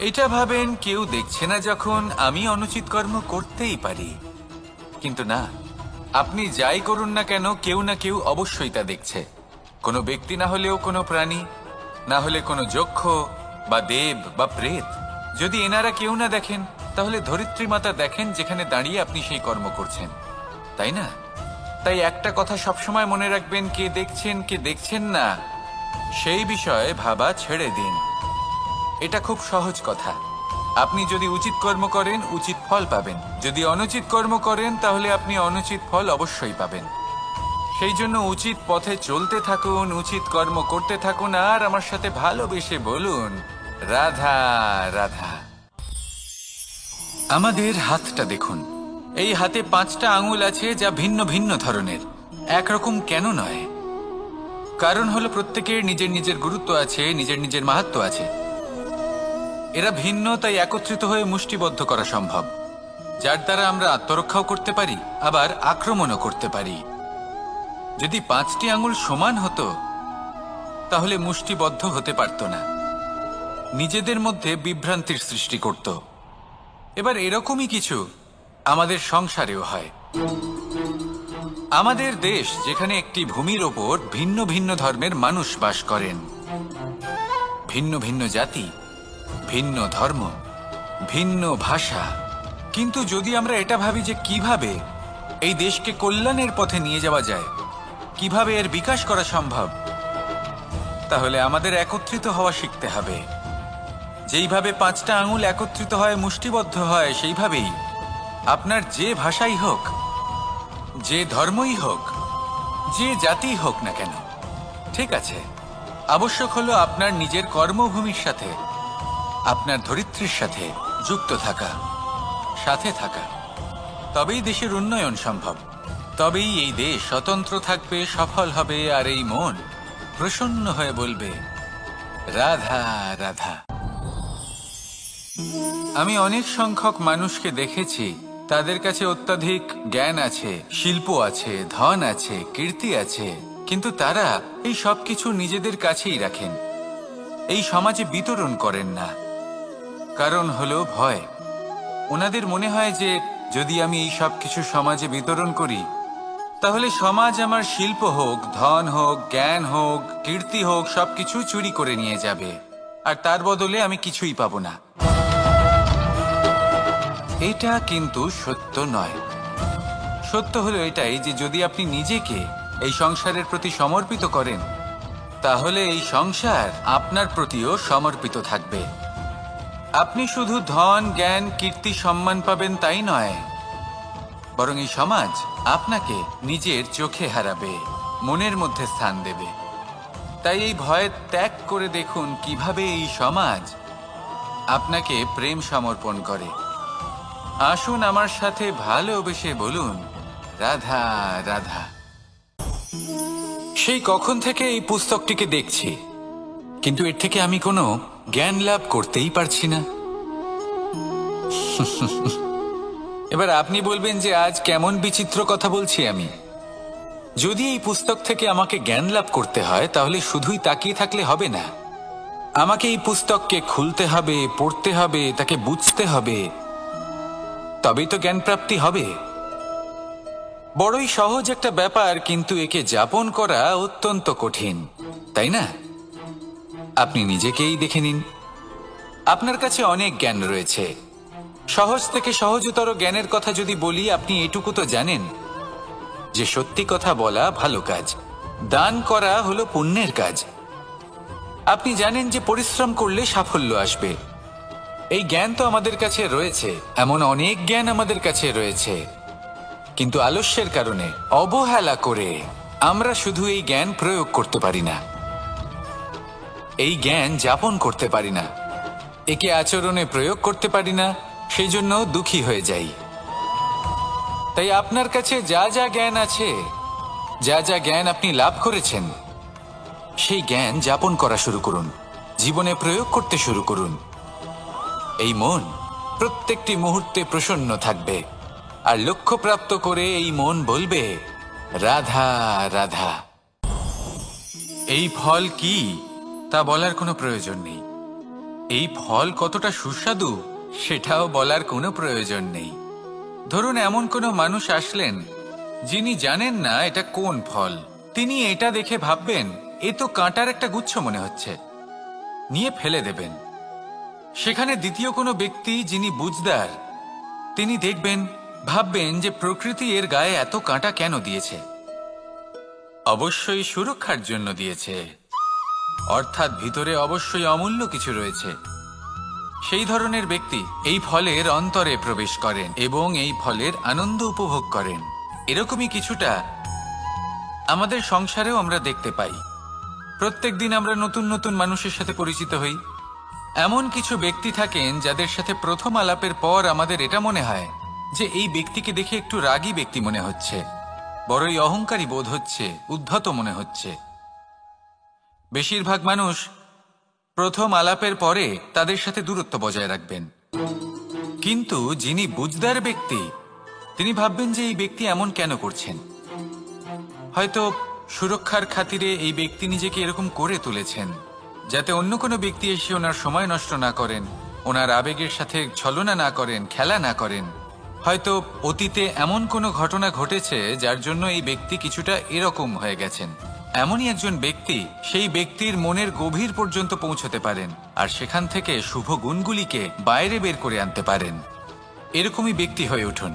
এটা ভাবেন কেউ দেখছে না, যখন আমি অনুচিত কর্ম করতেই পারি। কিন্তু না, আপনি যাই করুন না কেন, কেউ না কেউ অবশ্যই তা দেখছে। কোনো ব্যক্তি না হলেও কোনো প্রাণী, না হলে কোনো যক্ষ বা দেব বা প্রেত। যদি এনারা কেউ না দেখেন, তাহলে ধরিত্রী মাতা দেখেন, যেখানে দাঁড়িয়ে আপনি সেই কর্ম করছেন, তাই না? তাই একটা কথা সবসময় মনে রাখবেন, কে দেখছেন কে দেখছেন না সেই বিষয়ে ভাবা ছেড়ে দিন। এটা খুব সহজ কথা। আপনি যদি উচিত কর্ম করেন, উচিত ফল পাবেন। যদি অনুচিত কর্ম করেন, তাহলে আপনি অনুচিত ফল অবশ্যই পাবেন। সেই জন্য উচিত পথে চলতে থাকুন, উচিত কর্ম করতে থাকুন, আর আমার সাথে ভালোবেসে বলুন, রাধা রাধা। আমাদের হাতটা দেখুন। এই হাতে 5টা আঙুল আছে, যা ভিন্ন ভিন্ন ধরনের। একরকম কেন নয়? কারণ হলো প্রত্যেকের নিজের নিজের গুরুত্ব আছে, নিজের নিজের মাহাত্ম্য আছে। এরা ভিন্ন, তাই একত্রিত হয়ে মুষ্টিবদ্ধ করা সম্ভব, যার দ্বারা আমরা আত্মরক্ষাও করতে পারি, আবার আক্রমণও করতে পারি। যদি 5টি আঙুল সমান হতো, তাহলে মুষ্টিবদ্ধ হতে পারত না, নিজেদের মধ্যে বিভ্রান্তির সৃষ্টি করত। এবার এরকমই কিছু আমাদের সংসারেও হয়। আমাদের দেশ, যেখানে একটি ভূমির ওপর ভিন্ন ভিন্ন ধর্মের মানুষ বাস করেন, ভিন্ন ভিন্ন জাতি, ভিন্ন ধর্ম, ভিন্ন ভাষা। কিন্তু যদি আমরা এটা ভাবি যে কিভাবে এই দেশকে কল্যাণের পথে নিয়ে যাওয়া যায়, কিভাবে এর বিকাশ করা সম্ভব, তাহলে আমাদের একত্রিত হওয়া শিখতে হবে। যেইভাবে 5টা আঙুল একত্রিত হয়, মুষ্টিবদ্ধ হয়, সেইভাবেই আপনার যে ভাষাই হোক, যে ধর্মই হোক, যে জাতি হোক না কেন, ঠিক আছে, আবশ্যক হলো আপনার নিজের কর্মভূমির সাথে, আপনার ধরিত্রীর সাথে যুক্ত থাকা, সাথে থাকা। তবেই দেশের উন্নয়ন সম্ভব। তবেই এই দেশ স্বতন্ত্র থাকবে, সফল হবে, আর এই মন প্রসন্ন হয়ে বলবে, রাধা রাধা। আমি অনেক সংখ্যক মানুষকে দেখেছি, তাদের কাছে অত্যাধিক জ্ঞান আছে, শিল্প আছে, ধন আছে, কীর্তি আছে, কিন্তু তারা এই সব কিছু নিজেদের কাছেই রাখেন, এই সমাজে বিতরণ করেন না। কারণ হলো ভয়। ওনাদের মনে হয় যে যদি আমি এই সব কিছু সমাজে বিতরণ করি, তাহলে সমাজ আমার শিল্প হোক, ধন হোক, জ্ঞান হোক, কীর্তি হোক, সবকিছু চুরি করে নিয়ে যাবে, আর তার বদলে আমি কিছুই পাবো না। এটা কিন্তু সত্য নয়। সত্য হলো এটাই যে যদি আপনি নিজেকে এই সংসারের প্রতি সমর্পিত করেন, তাহলে এই সংসার আপনার প্রতিও সমর্পিত থাকবে। আপনি শুধু ধন, জ্ঞান, কীর্তি, সম্মান পাবেন তাই নয়, বরং এই সমাজ আপনাকে নিজের চোখে হারাবে, মনের মধ্যে স্থান দেবে। তাই এই ভয় ত্যাগ করে দেখুন কিভাবে এই সমাজ আপনাকে প্রেম সমর্পণ করে। আসুন আমার সাথে ভালোবেসে বলুন, রাধা রাধা। সেই কখন থেকে এই পুস্তকটিকে দেখছি, কিন্তু এর থেকে আমি কোনো জ্ঞান লাভ করতেই পারছি না। এবার আপনি বলবেন যে আজ কেমন বিচিত্র কথা বলছি আমি। যদি এই পুস্তক থেকে আমাকে জ্ঞান লাভ করতে হয়, তাহলে শুধুই তাকিয়ে থাকলে হবে না। আমাকে এই পুস্তককে খুলতে হবে, পড়তে হবে, তাকে বুঝতে হবে, তবেই তো জ্ঞান প্রাপ্তি হবে। বড়ই সহজ একটা ব্যাপার, কিন্তু একে যাপন করা অত্যন্ত কঠিন, তাই না? আপনি নিজেকেই দেখে নিন। আপনার কাছে অনেক জ্ঞান রয়েছে। সহজ থেকে সহজতর জ্ঞানের কথা যদি বলি, আপনি এটুকু তো জানেন যে সত্যি কথা বলা ভালো কাজ, দান করা হলো পুণ্যের কাজ। আপনি জানেন যে পরিশ্রম করলে সাফল্য আসবে। এই জ্ঞান তো আমাদের কাছে রয়েছে, এমন অনেক জ্ঞান আমাদের কাছে রয়েছে, কিন্তু আলস্যের কারণে, অবহেলা করে আমরা শুধু এই জ্ঞান প্রয়োগ করতে পারি না, এই জ্ঞান যাপন করতে পারি না, একে আচরণে প্রয়োগ করতে পারি না, সেই জন্য দুঃখী হয়ে যাই। তাই আপনার কাছে যা যা জ্ঞান আছে, যা যা জ্ঞান আপনি লাভ করেছেন, সেই জ্ঞান যাপন করা শুরু করুন, জীবনে প্রয়োগ করতে শুরু করুন। এই মন প্রত্যেকটি মুহূর্তে প্রসন্ন থাকবে, আর লক্ষ্যপ্রাপ্ত করে এই মন বলবে, রাধা রাধা। এই ফল কি তা বলার কোনো প্রয়োজন নেই, এই ফল কতটা সুস্বাদু সেটাও বলার কোনো প্রয়োজন নেই। ধরুন এমন কোনো মানুষ আসলেন যিনি জানেন না এটা কোন ফল। তিনি এটা দেখে ভাববেন, এ তো কাঁটার একটা গুচ্ছ মনে হচ্ছে, নিয়ে ফেলে দেবেন। সেখানে দ্বিতীয় কোনো ব্যক্তি যিনি বুঝদার, তিনি দেখবেন, ভাববেন যে প্রকৃতি এর গায়ে এত কাঁটা কেন দিয়েছে, অবশ্যই সুরক্ষার জন্য দিয়েছে, অর্থাৎ ভিতরে অবশ্যই অমূল্য কিছু রয়েছে। সেই ধরনের ব্যক্তি এই ফলের অন্তরে প্রবেশ করেন এবং এই ফলের আনন্দ উপভোগ করেন। এরকমই কিছুটা আমাদের সংসারেও আমরা দেখতে পাই। প্রত্যেক দিন আমরা নতুন নতুন মানুষের সাথে পরিচিত হই। এমন কিছু ব্যক্তি থাকেন যাদের সাথে প্রথম আলাপের পর আমাদের এটা মনে হয় যে এই ব্যক্তিকে দেখে একটু রাগী ব্যক্তি মনে হচ্ছে, বড়ই অহংকারী বোধ হচ্ছে, উদ্ধত মনে হচ্ছে। বেশিরভাগ মানুষ প্রথম আলাপের পরে তাদের সাথে দূরত্ব বজায় রাখবেন, কিন্তু যিনি বুঝদার ব্যক্তি তিনি ভাববেন যে এই ব্যক্তি এমন কেন করছেন। হয়তো সুরক্ষার খাতিরে এই ব্যক্তি নিজেকে এরকম করে তুলেছেন যাতে অন্য কোনো ব্যক্তি এসে ওনার সময় নষ্ট না করেন, ওনার আবেগের সাথে ছলনা না করেন, খেলা না করেন। হয়তো অতীতে এমন কোনো ঘটনা ঘটেছে যার জন্য এই ব্যক্তি কিছুটা এরকম হয়ে গেছেন। এমনই একজন ব্যক্তি সেই ব্যক্তির মনের গভীর পর্যন্ত পৌঁছতে পারেন, আর সেখান থেকে শুভ গুণগুলিকে বাইরে বের করে আনতে পারেন। এরকমই ব্যক্তি হয়ে উঠুন,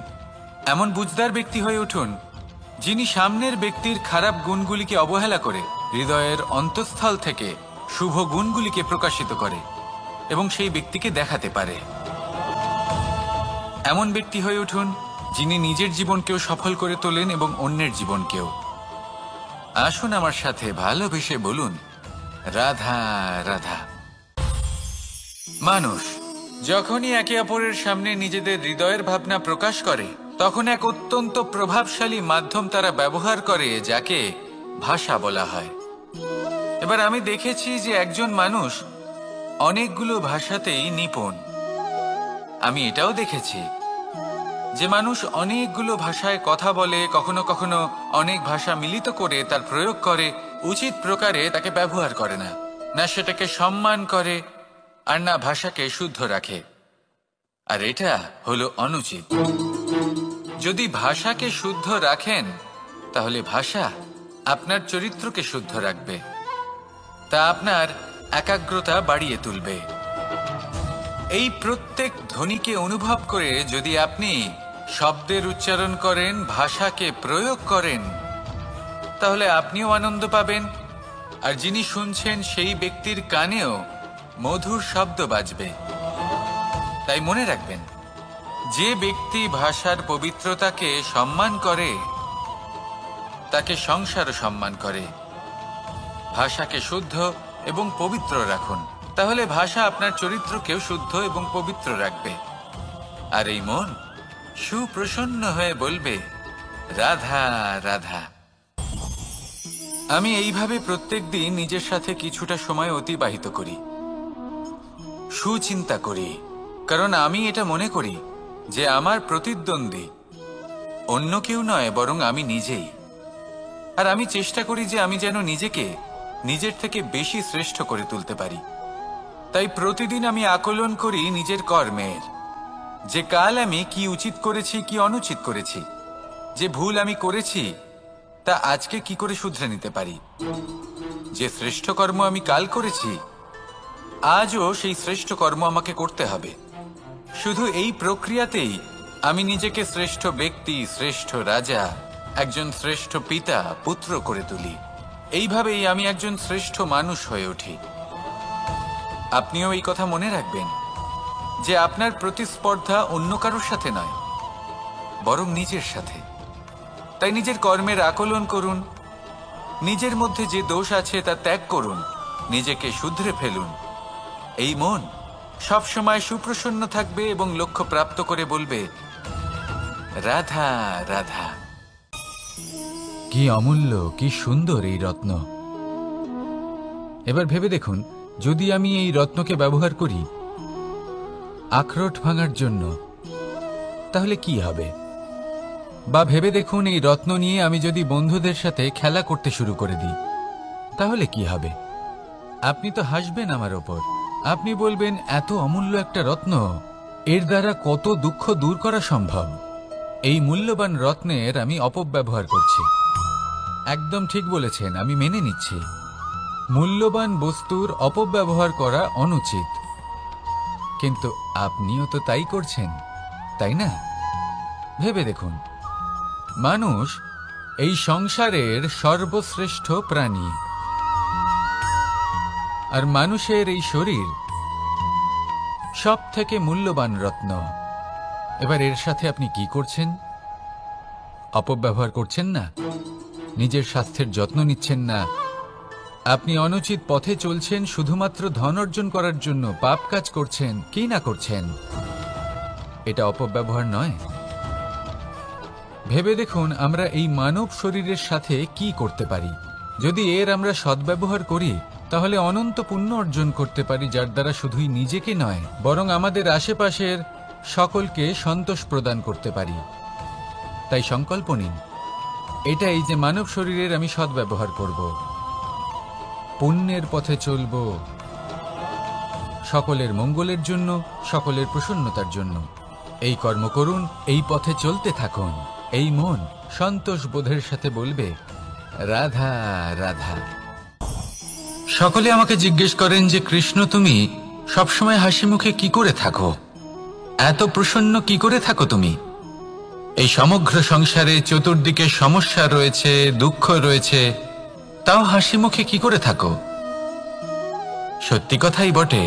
এমন বুঝদার ব্যক্তি হয়ে উঠুন যিনি সামনের ব্যক্তির খারাপ গুণগুলিকে অবহেলা করে হৃদয়ের অন্তঃস্থল থেকে শুভ গুণগুলিকে প্রকাশিত করে এবং সেই ব্যক্তিকে দেখাতে পারে। এমন ব্যক্তি হয়ে উঠুন যিনি নিজের জীবনকেও সফল করে তোলেন এবং অন্যের জীবনকেও। আসুন আমার সাথে ভালোবেসে বলুন, রাধা রাধা। মানুষ যখনই একে অপরের সামনে নিজেদের হৃদয়ের ভাবনা প্রকাশ করে, তখন এক অত্যন্ত প্রভাবশালী মাধ্যম তারা ব্যবহার করে, যাকে ভাষা বলা হয়। এবার আমি দেখেছি যে একজন মানুষ অনেকগুলো ভাষাতেই নিপুণ, আমি এটাও দেখেছি যে মানুষ অনেকগুলো ভাষায় কথা বলে, কখনো কখনো অনেক ভাষা মিলিত করে তার প্রয়োগ করে, উচিত প্রকারে তাকে ব্যবহার করে না, না সেটাকে সম্মান করে, আর না ভাষাকে শুদ্ধ রাখে। আর এটা হলো অনুচিত। যদি ভাষাকে শুদ্ধ রাখেন তাহলে ভাষা আপনার চরিত্রকে শুদ্ধ রাখবে, তা আপনার একাগ্রতা বাড়িয়ে তুলবে। এই প্রত্যেক ধ্বনিকে অনুভব করে যদি আপনি শব্দের উচ্চারণ করেন, ভাষাকে প্রয়োগ করেন, তাহলে আপনিও আনন্দ পাবেন, আর যিনি শুনছেন সেই ব্যক্তির কানেও মধুর শব্দ বাজবে। তাই মনে রাখবেন, যে ব্যক্তি ভাষার পবিত্রতাকে সম্মান করে তাকে সংসারও সম্মান করে। ভাষাকে শুদ্ধ এবং পবিত্র রাখুন, তাহলে ভাষা আপনার চরিত্রকেও শুদ্ধ এবং পবিত্র রাখবে। আর এই মন সুপ্রসন্ন হয়ে বলবে, রাধা রাধা। আমি এইভাবে প্রত্যেক দিন নিজের সাথে কিছুটা সময় অতিবাহিত করি, সুচিন্তা করি, কারণ আমি এটা মনে করি যে আমার প্রতিদ্বন্দ্বী অন্য কেউ নয়, বরং আমি নিজেই। আর আমি চেষ্টা করি যে আমি যেন নিজেকে নিজের থেকে বেশি শ্রেষ্ঠ করে তুলতে পারি। তাই প্রতিদিন আমি আকলন করি নিজের কর্মের, যে কাল আমি কি উচিত করেছি, কি অনুচিত করেছি, যে ভুল আমি করেছি তা আজকে কি করে শুধরে নিতে পারি। যে শ্রেষ্ঠ কর্ম আমি কাল করেছি, আজও সেই শ্রেষ্ঠ কর্ম আমাকে করতে হবে। শুধু এই প্রক্রিয়াতেই আমি নিজেকে শ্রেষ্ঠ ব্যক্তি, শ্রেষ্ঠ রাজা, একজন শ্রেষ্ঠ পিতা, পুত্র করে তুলি। এইভাবেই আমি একজন শ্রেষ্ঠ মানুষ হয়ে উঠি। আপনিও এই কথা মনে রাখবেন যে আপনার প্রতিস্পর্ধা অন্য কারোর সাথে নয়, বরং নিজের সাথে। তাই নিজের কর্মের আকলন করুন, নিজের মধ্যে যে দোষ আছে তা ত্যাগ করুন, নিজেকে শুধরে ফেলুন। এই মন সবসময় সুপ্রসন্ন থাকবে এবং লক্ষ্য প্রাপ্ত করে বলবে, রাধা রাধা। কি অমূল্য, কি সুন্দর এই রত্ন। এবার ভেবে দেখুন, যদি আমি এই রত্নকে ব্যবহার করি আখরোট ভাঙার জন্য, তাহলে কি হবে? বা ভেবে দেখুন, এই রত্ন নিয়ে আমি যদি বন্ধুদের সাথে খেলা করতে শুরু করে দিই, তাহলে কি হবে? আপনি তো হাসবেন আমার ওপর। আপনি বলবেন, এত অমূল্য একটা রত্ন, এর দ্বারা কত দুঃখ দূর করা সম্ভব। এই মূল্যবান রত্নের আমি অপব্যবহার করছি। একদম ঠিক বলেছেন, আমি মেনে নিচ্ছি। মূল্যবান বস্তুর অপব্যবহার করা অনুচিত, কিন্তু আপনিও তো তাই করছেন, তাই না? ভেবে দেখুন, মানুষ এই সংসারের সর্বশ্রেষ্ঠ প্রাণী, আর মানুষের এই শরীর সব থেকে মূল্যবান রত্ন। এবার এর সাথে আপনি কি করছেন? অপব্যবহার করছেন না, নিজের স্বাস্থ্যের যত্ন নিচ্ছেন না, আপনি অনুচিত পথে চলছেন শুধুমাত্র ধন অর্জন করার জন্য, পাপ কাজ করছেন, কি না করছেন? এটা অপব্যবহার নয়? ভেবে দেখুন, আমরা এই মানব শরীরের সাথে কি করতে পারি। যদি এর আমরা সদ্ব্যবহার করি, তাহলে অনন্ত পুণ্য অর্জন করতে পারি, যার দ্বারা শুধুই নিজেকে নয়, বরং আমাদের আশেপাশের সকলকে সন্তোষ প্রদান করতে পারি। তাই সংকল্প নিন, এটাই যে মানব শরীরের আমি সদ্ব্যবহার করব, পুণ্যের পথে চলব, সকলের মঙ্গলের জন্য, সকলের প্রসন্নতার জন্য। এই কর্ম করুন, এই পথে চলতে থাকুন। এই মন সন্তোষ বোধের সাথে বলবে, রাধা রাধা। সকলে আমাকে জিজ্ঞেস করেন যে, কৃষ্ণ, তুমি সবসময় হাসি মুখে কি করে থাকো? এত প্রসন্ন কি করে থাকো তুমি? এই সমগ্র সংসারে চতুর্দিকে সমস্যা রয়েছে, দুঃখ রয়েছে, তাও হাসি মুখে কি করে থাকো? সত্যি কথাই বটে,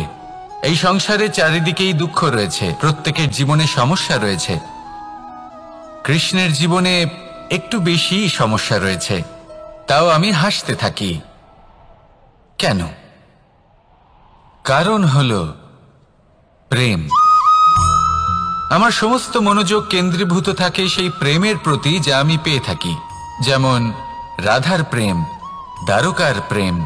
এই সংসারে চারিদিকেই দুঃখ রয়েছে, প্রত্যেকের জীবনে সমস্যা রয়েছে। কৃষ্ণের জীবনে একটু বেশি সমস্যা রয়েছে, তাও আমি হাসতে থাকি। কেন? কারণ হলো প্রেম। আমার সমস্ত মনোযোগ কেন্দ্রীভূত থাকে সেই প্রেমের প্রতি যা আমি পেয়ে থাকি। যেমন রাধার প্রেম, দ্বারকার প্রেম,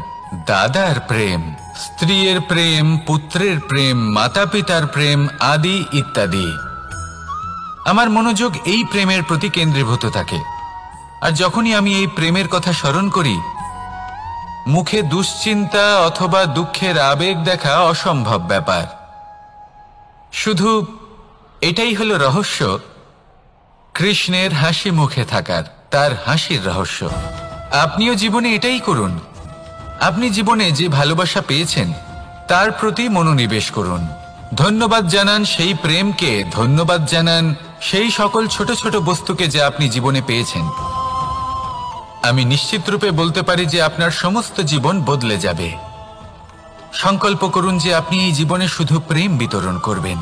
দাদার প্রেম, স্ত্রীর প্রেম, পুত্রের প্রেম, মাতা পিতার প্রেম আদি ইত্যাদি। আমার মনোযোগ এই প্রেমের প্রতি কেন্দ্রীভূত থাকে। আর যখনই আমি এই প্রেমের কথা স্মরণ করি, মুখে দুশ্চিন্তা অথবা দুঃখের আবেগ দেখা অসম্ভব ব্যাপার। শুধু এটাই হলো রহস্য কৃষ্ণের হাসি মুখে থাকার, তার হাসির রহস্য। আপনিও জীবনে এটাই করুন। আপনি জীবনে যে ভালোবাসা পেয়েছেন তার প্রতি মনোনিবেশ করুন। ধন্যবাদ জানান সেই প্রেমকে, ধন্যবাদ জানান সেই সকল ছোট ছোট বস্তুকে যা আপনি জীবনে পেয়েছেন। আমি নিশ্চিত রূপে বলতে পারি যে আপনার সমস্ত জীবন বদলে যাবে। সংকল্প করুন যে আপনি এই জীবনে শুধু প্রেম বিতরণ করবেন।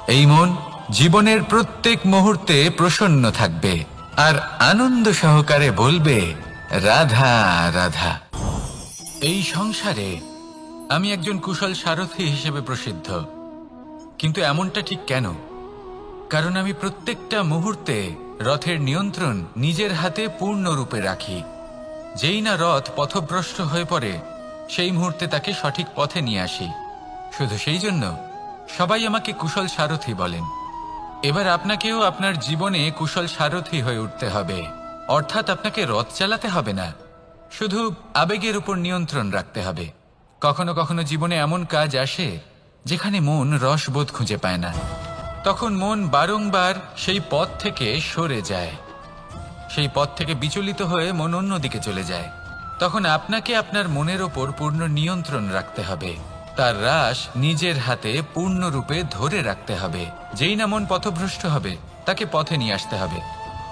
এই মন জীবনের প্রত্যেক মুহূর্তে প্রসন্ন থাকবে আর আনন্দ সহকারে বলবে, রাধা রাধা। এই সংসারে আমি একজন কুশল সারথি হিসেবে প্রসিদ্ধ, কিন্তু এমনটা ঠিক কেন? কারণ আমি প্রত্যেকটা মুহূর্তে রথের নিয়ন্ত্রণ নিজের হাতে পূর্ণরূপে রাখি। যেই না রথ পথভ্রষ্ট হয়ে পড়ে, সেই মুহূর্তে তাকে সঠিক পথে নিয়ে আসি। শুধু সেই জন্য সবাই আমাকে কুশল সারথি বলেন। এবার আপনাকেও আপনার জীবনে কুশল সারথি হয়ে উঠতে হবে। অর্থাৎ আপনাকে রথ চালাতে হবে না, শুধু আবেগের উপর নিয়ন্ত্রণ রাখতে হবে। কখনো কখনো জীবনে এমন কাজ আসে যেখানে মন রসবোধ খুঁজে পায় না। তখন মন বারংবার সেই পথ থেকে সরে যায়, সেই পথ থেকে বিচলিত হয়ে মন অন্যদিকে চলে যায়। তখন আপনাকে আপনার মনের ওপর পূর্ণ নিয়ন্ত্রণ রাখতে হবে, তার রাশ নিজের হাতে পূর্ণরূপে ধরে রাখতে হবে। যেই না মন পথভ্রষ্ট হবে, তাকে পথে নিয়ে আসতে হবে,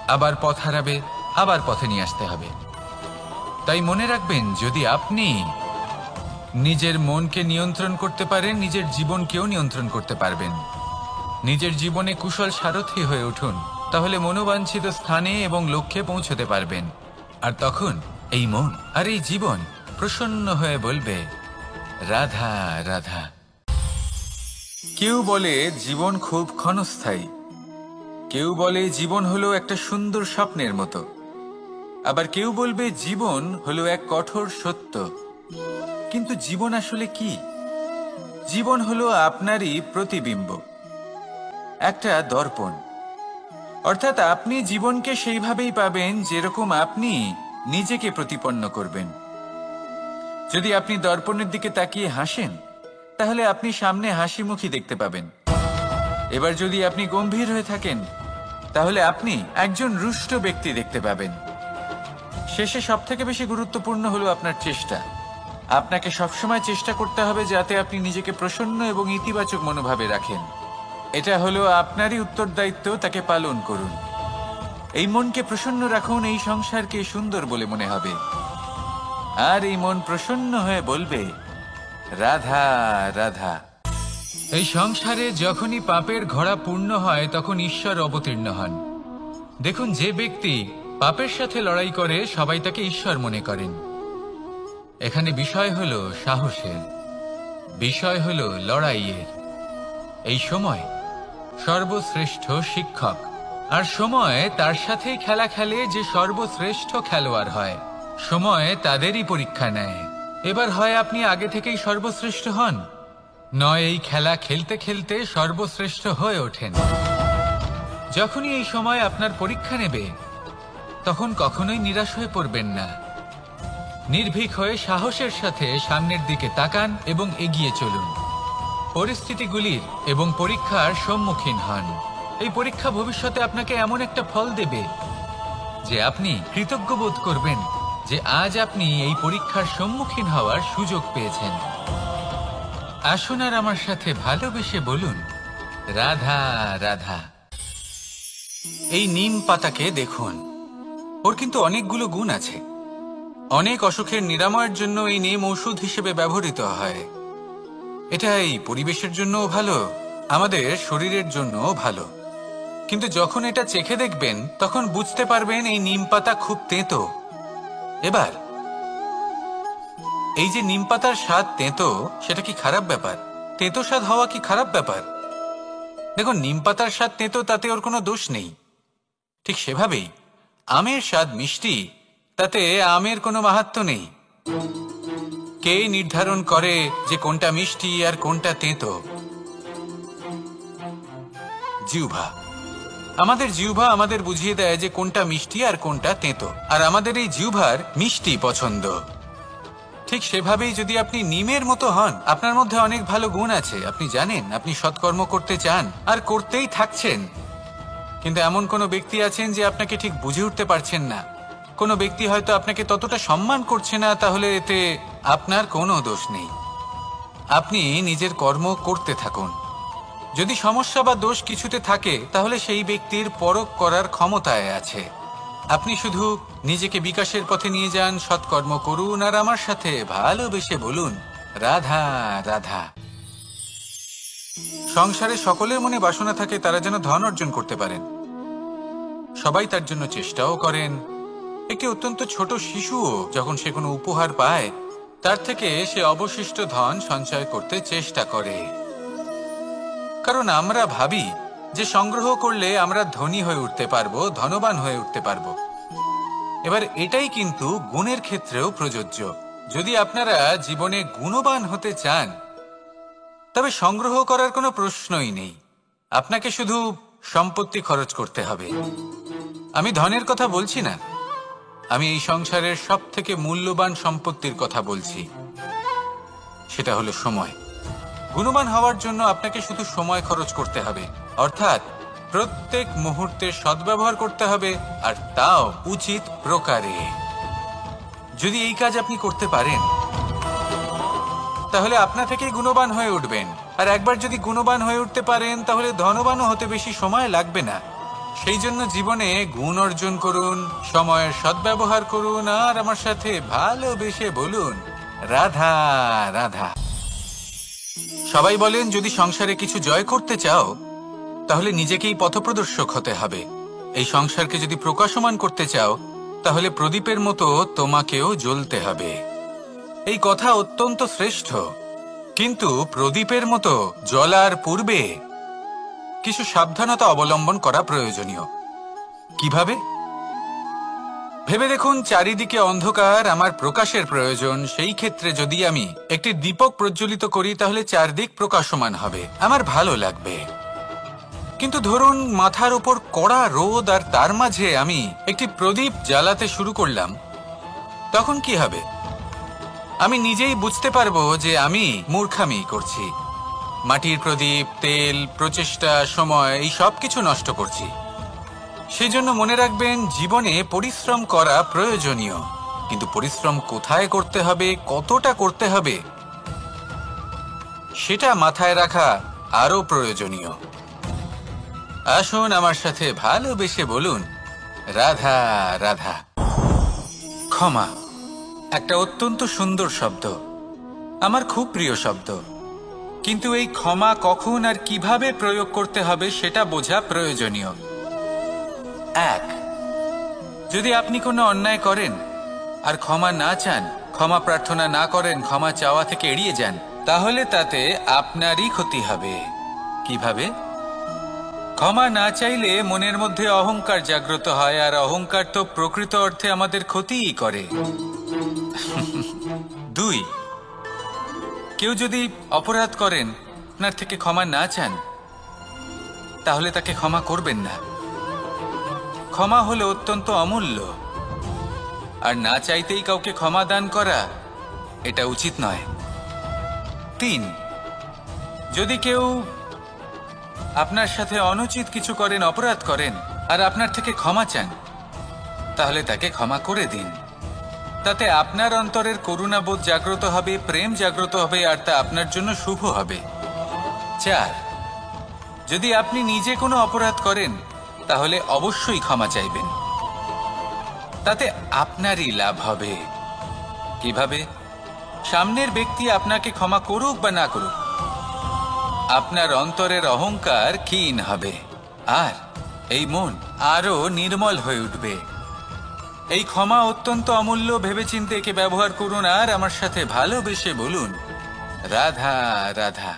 আবার পথ হারাবে, আবার পথে নিয়ে আসতে হবে। তাই মনে রাখবেন, যদি আপনি নিজের মনকে নিয়ন্ত্রণ করতে পারেন, নিজের জীবনকেও নিয়ন্ত্রণ করতে পারবেন। নিজের জীবনে কুশল সারথি হয়ে উঠুন, তাহলে মনোবাঞ্ছিত স্থানে এবং লক্ষ্যে পৌঁছতে পারবেন। আর তখন এই মন আর এই জীবন প্রসন্ন হয়ে বলবে, রাধা রাধা। কেউ বলে জীবন খুব ক্ষণস্থায়ী, কেউ বলে জীবন হলো একটা সুন্দর স্বপ্নের মতো, আবার কেউ বলবে জীবন হলো এক কঠোর সত্য। কিন্তু জীবন আসলে কি? জীবন হলো আপনারই প্রতিবিম্ব, একটা দর্পণ। অর্থাৎ আপনি জীবনকে সেইভাবেই পাবেন যেরকম আপনি নিজেকে প্রতিপন্ন করবেন। যদি আপনি দর্পণের দিকে তাকিয়ে হাসেন, তাহলে আপনি সামনে হাসি মুখী দেখতে পাবেন। এবার যদি আপনি গম্ভীর হয়ে থাকেন, তাহলে আপনি একজন রুষ্ট ব্যক্তি দেখতে পাবেন। শেষে সবথেকে বেশি গুরুত্বপূর্ণ হলো আপনার চেষ্টা। আপনাকে সবসময় চেষ্টা করতে হবে যাতে আপনি নিজেকে প্রসন্ন এবং ইতিবাচক মনোভাবে রাখেন। এটা হলো আপনারই উত্তরদায়িত্ব, তাকে পালন করুন। এই মনকে প্রসন্ন রাখুন, এই সংসারকে সুন্দর বলে মনে হবে। আর এই মন প্রসন্ন হয়ে বলবে, রাধা রাধা। এই সংসারে যখনই পাপের ঘোড়া পূর্ণ হয়, তখন ঈশ্বর অবতীর্ণ হন। দেখুন, যে ব্যক্তি পাপের সাথে লড়াই করে, সবাই তাকে ঈশ্বর মনে করেন। এখানে বিষয় হলো সাহসের, বিষয় হলো লড়াইয়ের। এই সময় সর্বশ্রেষ্ঠ শিক্ষক, আর সময় তার সাথেই খেলা খেলে যে সর্বশ্রেষ্ঠ খেলোয়াড় হয়। সময় তাদেরই পরীক্ষা নেয়। এবার হয় আপনি আগে থেকেই সর্বশ্রেষ্ঠ হন, নয় এই খেলা খেলতে খেলতে সর্বশ্রেষ্ঠ হয়ে ওঠেন। যখনই এই সময় আপনার পরীক্ষা নেবে, তখন কখনোই নিরাশ হয়ে পড়বেন না। নির্ভীক হয়ে সাহসের সাথে সামনের দিকে তাকান এবং এগিয়ে চলুন। পরিস্থিতিগুলির এবং পরীক্ষার সম্মুখীন হন। এই পরীক্ষা ভবিষ্যতে আপনাকে এমন একটা ফল দেবে যে আপনি কৃতজ্ঞ বোধ করবেন যে আজ আপনি এই পরীক্ষার সম্মুখীন হওয়ার সুযোগ পেয়েছেন। আসুন আর আমার সাথে ভালোবেসে বলুন, রাধা রাধা। এই নিম পাতাকে দেখুন, ওর কিন্তু অনেকগুলো গুণ আছে। অনেক অসুখের নিরাময়ের জন্য এই নিম ঔষধ হিসেবে ব্যবহৃত হয়। এটা এই পরিবেশের জন্যও ভালো, আমাদের শরীরের জন্যও ভালো। কিন্তু যখন এটা চেখে দেখবেন, তখন বুঝতে পারবেন এই নিম পাতা খুব তেঁতো। এবার এই যে নিম পাতার স্বাদ তেঁতো, সেটা কি খারাপ ব্যাপার? তেঁতো স্বাদ হওয়া কি খারাপ ব্যাপার? দেখুন, নিম পাতার স্বাদ তেঁতো, তাতে ওর কোনো দোষ নেই। ঠিক সেভাবেই আমের স্বাদ মিষ্টি, তাতে আমের কোনো মাহাত্ম্য নেই। কে নির্ধারণ করে যে কোনটা মিষ্টি আর কোনটা তেঁতো? জিহ্বা। আমাদের জিহ্বা আমাদের বুঝিয়ে দেয় যে কোনটা মিষ্টি আর কোনটা তেঁতো, আর আমাদের এই জিহ্বার মিষ্টি পছন্দ। ঠিক সেভাবেই যদি আপনি নিমের মতো হন, আপনার মধ্যে অনেক ভালো গুণ আছে, আপনি জানেন, আপনি সৎকর্ম করতে চান আর করতেই থাকছেন, কিন্তু এমন কোনো ব্যক্তি আছেন যে আপনাকে ঠিক বুঝে উঠতে পারছেন না, কোনো ব্যক্তি হয়তো আপনাকে ততটা সম্মান করছে না, তাহলে এতে আপনার কোনো দোষ নেই। আপনি নিজের কর্ম করতে থাকুন। যদি সমস্যা বা দোষ কিছুতে থাকে তাহলে সেই ব্যক্তির পরখ করার ক্ষমতায় আছে। আপনি শুধু নিজেকে বিকাশের পথে নিয়ে যান, সৎকর্ম করুন আর আমার সাথে ভালোবেসে বলুন, রাধা রাধা। সংসারে সকলের মনে বাসনা থাকে তারা যেন ধন অর্জন করতে পারেন। সবাই তার জন্য চেষ্টাও করেন। একটি অত্যন্ত ছোট শিশুও যখন সে কোনো উপহার পায় তার থেকে সে অবশিষ্ট ধন সঞ্চয় করতে চেষ্টা করে, কারণ আমরা ভাবি যে সংগ্রহ করলে আমরা ধনী হয়ে উঠতে পারবো, ধনবান হয়ে উঠতে পারবো। এবার এটাই কিন্তু গুণের ক্ষেত্রেও প্রযোজ্য। যদি আপনারা জীবনে গুণবান হতে চান তবে সংগ্রহ করার কোনো প্রশ্নই নেই, আপনাকে শুধু সম্পত্তি খরচ করতে হবে। আমি ধনের কথা বলছি না, আমি এই সংসারের সব থেকে মূল্যবান সম্পত্তির কথা বলছি, সেটা হলো সময়। গুণবান হওয়ার জন্য আপনাকে শুধু সময় খরচ করতে হবে, অর্থাৎ প্রত্যেক মুহূর্তের সদ্ব্যবহার করতে হবে, আর তাও উচিত প্রকারে। যদি এই কাজ আপনি করতে পারেন তাহলে আপনা থেকেই গুণবান হয়ে উঠবেন, আর একবার যদি গুণবান হয়ে উঠতে পারেন তাহলে ধনবানও হতে বেশি সময় লাগবে না। সেই জন্য জীবনে গুণ অর্জন করুন, সময়ের সদ্ব্যবহার করুন আর আমার সাথে ভালোবেসে বলুন, রাধা রাধা। সবাই বলেন যদি সংসারে কিছু জয় করতে চাও তাহলে নিজেকেই পথপ্রদর্শক হতে হবে। এই সংসারকে যদি প্রকাশমান করতে চাও তাহলে প্রদীপের মতো তোমাকেও জ্বলতে হবে। এই কথা অত্যন্ত শ্রেষ্ঠ, কিন্তু প্রদীপের মতো জ্বলার পূর্বে কিছু সাবধানতা অবলম্বন করা প্রয়োজনীয়। কিভাবে? ভেবে দেখুন, চারিদিকে অন্ধকার, আমার প্রকাশের প্রয়োজন। সেই ক্ষেত্রে যদি আমি একটি দীপক প্রজ্বলিত করি তাহলে চারদিক প্রকাশমান হবে, আমার ভালো লাগবে। কিন্তু ধরুন মাথার উপর কড়া রোদ আর তার মাঝে আমি একটি প্রদীপ জ্বালাতে শুরু করলাম, তখন কি হবে? আমি নিজেই বুঝতে পারবো যে আমি মূর্খামি করছি। মাটির প্রদীপ, তেল, প্রচেষ্টা, সময়, এই সব কিছু নষ্ট করছি। সেই জন্য মনে রাখবেন, জীবনে পরিশ্রম করা প্রয়োজনীয়, কিন্তু পরিশ্রম কোথায় করতে হবে, কতটা করতে হবে, সেটা মাথায় রাখা আরো প্রয়োজনীয়। আসুন আমার সাথে ভালোবেসে বলুন, রাধা রাধা। ক্ষমা একটা অত্যন্ত সুন্দর শব্দ, আমার খুব প্রিয় শব্দ, কিন্তু এই ক্ষমা কখন আর কিভাবে প্রয়োগ করতে হবে সেটা বোঝা প্রয়োজনীয়। এক, যদি আপনি কোনো অন্যায় করেন আর ক্ষমা না চান, ক্ষমা প্রার্থনা না করেন, ক্ষমা চাওয়া থেকে এড়িয়ে যান, তাহলে তাতে আপনারই ক্ষতি হবে। কিভাবে? ক্ষমা না চাইলে মনের মধ্যে অহংকার জাগ্রত হয়, আর অহংকার তো প্রকৃত অর্থে আমাদের ক্ষতিই করে। দুই, কেউ যদি অপরাধ করেন, আপনার থেকে ক্ষমা না চান, তাহলে তাকে ক্ষমা করবেন না। ক্ষমা হলো অত্যন্ত অমূল্য, আর না চাইতেই কাউকে ক্ষমা দান করা এটা উচিত নয়। তিন, যদি কেউ আপনার সাথে অনুচিত কিছু করেন, অপরাধ করেন, আর আপনার থেকে ক্ষমা চান, তাহলে তাকে ক্ষমা করে দিন। তাতে আপনার অন্তরের করুণাবোধ জাগ্রত হবে, প্রেম জাগ্রত হবে, আর তা আপনার জন্য শুভ হবে। চার, যদি আপনি নিজে কোনো অপরাধ করেন তাহলে অবশ্যই ক্ষমা চাইবেন, তাতে আপনারই লাভ হবে। কিভাবে? সামনের ব্যক্তি আপনাকে ক্ষমা করুক বা না করুক, আপনার অন্তরের অহংকার ক্ষীণ হবে, আর এই মন আরো নির্মল হয়ে উঠবে। এই ক্ষমা অত্যন্ত অমূল্য, ভেবেচিন্তে একে ব্যবহার করুন আর আমার সাথে ভালোবেসে বলুন, রাধা রাধা।